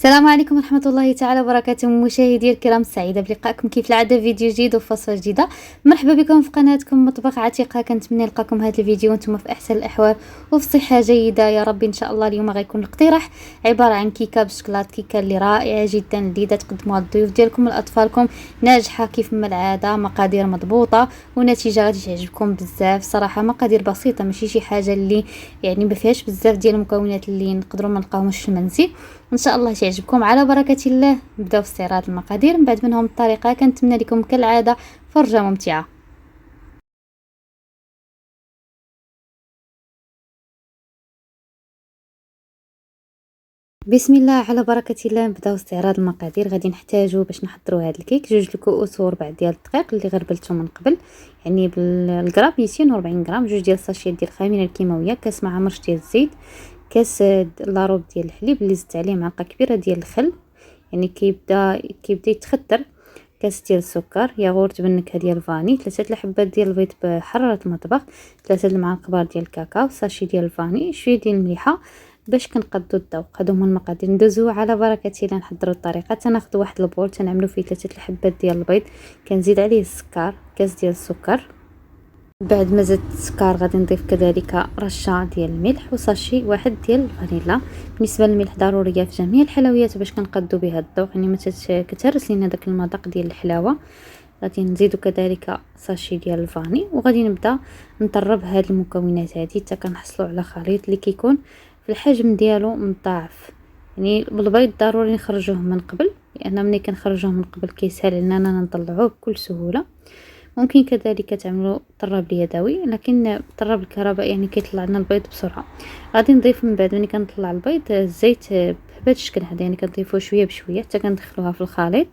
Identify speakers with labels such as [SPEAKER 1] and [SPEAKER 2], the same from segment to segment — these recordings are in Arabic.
[SPEAKER 1] السلام عليكم ورحمة الله تعالى وبركاته. مشاهدي الكرام، سعيدة بلقائكم كيف العادة فيديو جديد وفصلة جديدة. مرحبا بكم في قناتكم مطبخ عتيقة. كنتمنى نلقاكم هذا الفيديو وانتم في احسن الاحوال وفي صحة جيدة يا رب ان شاء الله. اليوم غيكون الاقتراح عبارة عن كيكة بالشكلاط، كيكة اللي رائعة جدا لذيذة تقدموها للضيوف ديالكم ولأطفالكم، ناجحة كيف ما العادة، مقادير مضبوطة ونتيجة غادي تعجبكم بزاف. صراحة مقادير بسيطة، ماشي شي حاجة اللي يعني ما فيهاش بزاف ديال المكونات اللي نقدروا ما نلقاوهمش في المنزل. ان شاء الله تعجبكم. على بركه الله نبداو في استعراض المقادير، من بعد منهم الطريقه. كنتمنى لكم كالعاده فرجه ممتعه. بسم الله على بركه الله. نبداو استعراض المقادير. غادي نحتاجو باش نحضروا هذا الكيك 2 الكؤوس وربع ديال الدقيق اللي غربلته من قبل، يعني بالغرام 240 غرام، 2 ديال الساشيات ديال الخميره الكيماويه، كاس مع مرش ديال الزيت، كاس لاروب ديال الحليب اللي زدت عليه معلقه كبيره ديال الخل يعني كيبدا يتخدر، كاس ديال السكر، ياغورت بالنكهه ديال الفاني، 3 الحبات ديال البيض بحراره المطبخ، 3 المعالق كبار ديال الكاكاو، ساشي ديال الفاني، شويه ديال المليحه باش كنقادو الذوق. هادو هما المقادير. ندوزو على بركه الله نحضروا الطريقه. تناخذ واحد البول تنعملو فيه 3 الحبات ديال البيض، كنزيد عليه السكر، كاس ديال السكر. بعد ما زدت السكر غادي نضيف كذلك رشه ديال الملح وساشي واحد ديال الفانيلا. بالنسبه للملح ضروريه في جميع الحلويات باش كنقادو بها الذوق، يعني ما كتهرس لينا داك المذاق ديال الحلاوه. غادي نزيدو كذلك ساشي ديال الفاني وغادي نبدا نطرب هاد المكونات هادي حتى كنحصلوا على خليط اللي كيكون في الحجم ديالو مضاعف. يعني بالبيض ضروري نخرجوه من قبل، لان ملي كنخرجوه من قبل كيسهل اننا نطلعوه بكل سهوله. ممكن كذلك تعملوا طراب اليدوي، لكن الطراب الكهربائي يعني كيطلع لنا البيض بسرعه. غادي نضيف من بعد ملي كنطلع البيض الزيت بهذا الشكل هذا، يعني كنضيفوه شويه بشويه حتى كندخلوها في الخليط.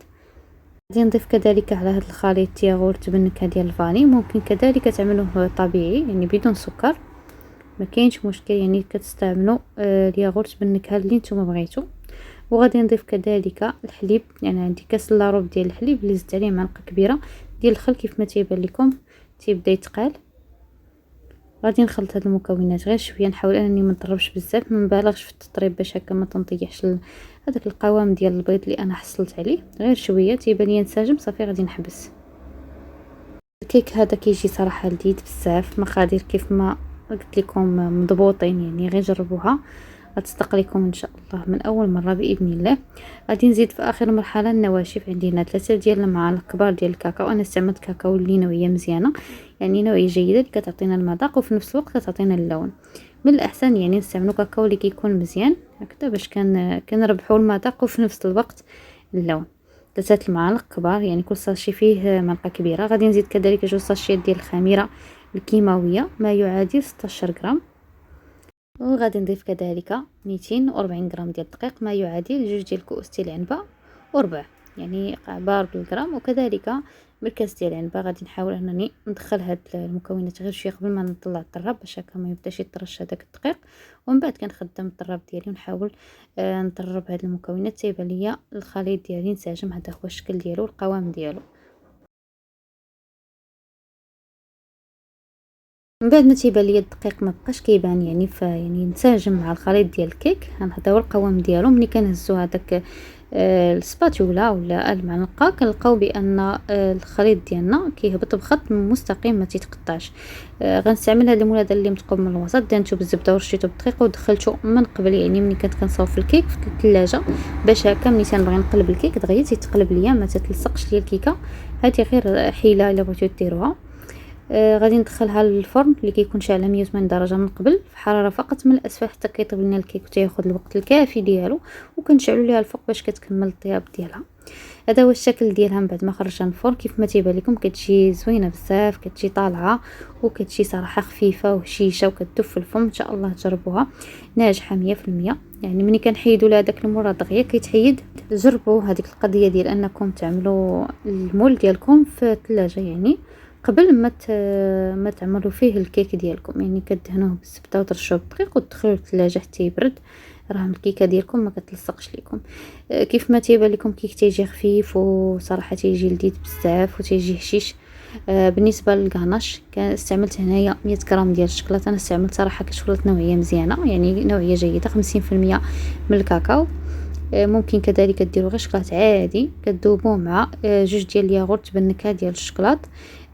[SPEAKER 1] غادي نضيف كذلك على هذا الخليط ياغورت بالنكهه ديال الفاني. ممكن كذلك تعملوه طبيعي يعني بدون سكر، ما كاينش مشكل، يعني كتستعملوا الياغورت بالنكهه اللي نتوما بغيتو. وغادي نضيف كذلك الحليب، يعني عندي كاس لاروب ديال الحليب اللي زدت عليه معلقه كبيره ديال الخل كيف ما تيبان لكم تيبدا يتقال. غادي نخلط هاد المكونات غير شويه، نحاول انني ما نطربش بزاف، ما نبالغش في التطريب باش هكا ما تنطيحش هذاك القوام ديال البيض اللي انا حصلت عليه. غير شويه تيبان لي ينسجم صافي غادي نحبس. الكيك هذا كيجي صراحه لذيذ بزاف، مقادير كيف ما قلت لكم مضبوطين، يعني غير جربوها غتصدق لكم ان شاء الله من اول مره باذن الله. غادي نزيد في اخر مرحله النواشف. عندنا 3 ديال المعالق كبار ديال الكاكاو. انا استعملت كاكاو اللي نوعيه مزيانه، يعني نوعيه جيده اللي كتعطينا المذاق وفي نفس الوقت كتعطينا اللون. من الاحسن يعني نستعملوا كاكاو اللي كيكون مزيان هكذا باش كنربحوا المذاق وفي نفس الوقت اللون. 3 المعالق كبار، يعني كل ساشي فيه معلقه كبيره. غادي نزيد كذلك 2 ساشيات ديال الخميره الكيماويه ما يعادل 16 غرام. وغادي نضيف كذلك 240 غرام ديال الدقيق ما يعادل 2 ديال الكؤوس ديال العنبه وربع، يعني عبار بالغرام. وكذلك بالكاس ديال العنبه. غادي نحاول انني ندخل هاد المكونات غير شويه قبل ما نطلع الطراب باش هكا ما يبداش يطرش هذاك الدقيق، ومن بعد كنخدم الطراب ديالي ونحاول نطرب هاد المكونات تيبان ليا الخليط ديالي انسجم. هذا هو الشكل ديالو والقوام ديالو. من بعد ما تيبان ليا الدقيق ما بقاش كيبان يعني يعني انسجم مع الخليط ديال الكيك، هذا هو القوام ديالو. ملي كنهزو هذاك السباتولا ولا المعلقه كنلقاو بان الخليط ديالنا كيهبط بخط مستقيم ما تيتقطعش. غنستعمل هذا المولد اللي مثقوب من الوسط، دهنتو بالزبده ورشيتو بالدقيق ودخلتو من قبل، يعني ملي كنت كنصاوب في الكيك في الثلاجه باش هكا ملي تنبغي نقلب الكيك دغيا تيتقلب ليا ما تتلصقش ليا الكيكه. هذه غير حيله الا بغيتو ديروها. غادي ندخلها للفرن اللي كيكون شاعل 180 درجه من قبل في حراره فقط من الاسفل حتى كيطيب لنا الكيك وتاخذ الوقت الكافي ديالو، وكنشعلوا ليها الفوق باش كتكمل الطياب ديالها. هذا هو الشكل ديالها من بعد ما خرجتها من الفرن. كيف ما تيبان لكم كتجي زوينه بزاف، كتجي طالعه وكتجي صراحه خفيفه وهشيشه وكتدوب في الفم. ان شاء الله تجربوها، ناجحه 100%. يعني ملي كنحيدوا لها داك المراد دغيا كيتحيد. جربوا هذيك القضيه ديال انكم تعملوا المول ديالكم في الثلاجه، يعني قبل ما تعملوا فيه الكيك ديالكم، يعني كدهنوه بالزبده وترشوه بالدقيق وتدخلوه للثلاجه حتى يبرد، راه الكيكه ديالكم ما كتلصقش لكم. كيف ما تيبان لكم كيك تيجي خفيف وصراحه تيجي لذيذ بزاف وتيجي هشيش. بالنسبه للكاناش استعملت هنايا 100 غرام ديال الشكلاط. انا استعملت صراحه كشكلاط نوعيه مزيانه، يعني نوعيه جيده 50% من الكاكاو. ممكن كذلك ديروا غير شكلاط عادي كتذوبوه مع جوج ديال الياغورت بالنكهه ديال الشكلاط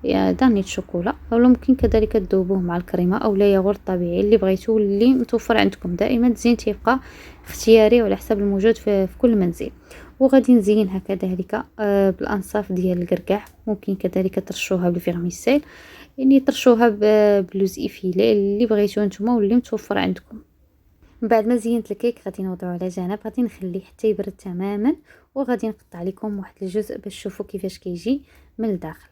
[SPEAKER 1] داني الشوكولا، اولا ممكن كذلك تذوبوه مع الكريمه اولا ياغورت طبيعي اللي بغيتو واللي متوفر عندكم. دائما التزيين تيبقى اختياري وعلى حسب الموجود في كل منزل. وغادي نزينها كذلك بالانصاف ديال الكركاع، ممكن كذلك ترشوها بالفيرميسيل، يعني ترشوها بلوز ايفيلي اللي بغيتو نتوما واللي متوفر عندكم. من بعد ما زينت الكيك غادي نوضعو على جنب، غادي نخليه حتى يبرد تماما، وغادي نقطع لكم واحد الجزء باش تشوفوا كيفاش كيجي من الداخل.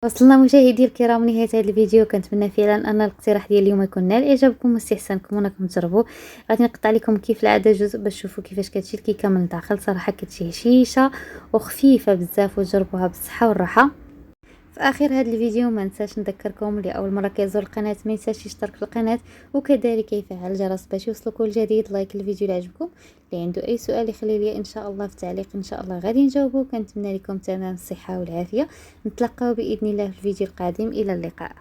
[SPEAKER 1] وصلنا مشاهدي الكرام لنهايه هذا الفيديو، كنتمنى فعلا ان الاقتراح ديال اليوم يكون نال اعجابكم واستحسانكم وانكم تجربوا. غادي نقطع لكم كيف العاده جزء باش تشوفوا كيفاش كتجي الكيكه من الداخل. صراحه كتجي هشيشه وخفيفه بزاف، وجربوها بالصحه والراحه. في اخر هذا الفيديو ما ننساش نذكركم اللي اول مره كيزور القناه ما ينساش يشترك في القناه وكذلك يفعل الجرس باش يوصلكم الجديد. لايك الفيديو اللي عجبكم، اللي عنده اي سؤال يخلي لي ان شاء الله في التعليق، ان شاء الله غادي نجاوبه. كنتمنى لكم تمام الصحه والعافيه، نتلاقاو باذن الله في الفيديو القادم. الى اللقاء.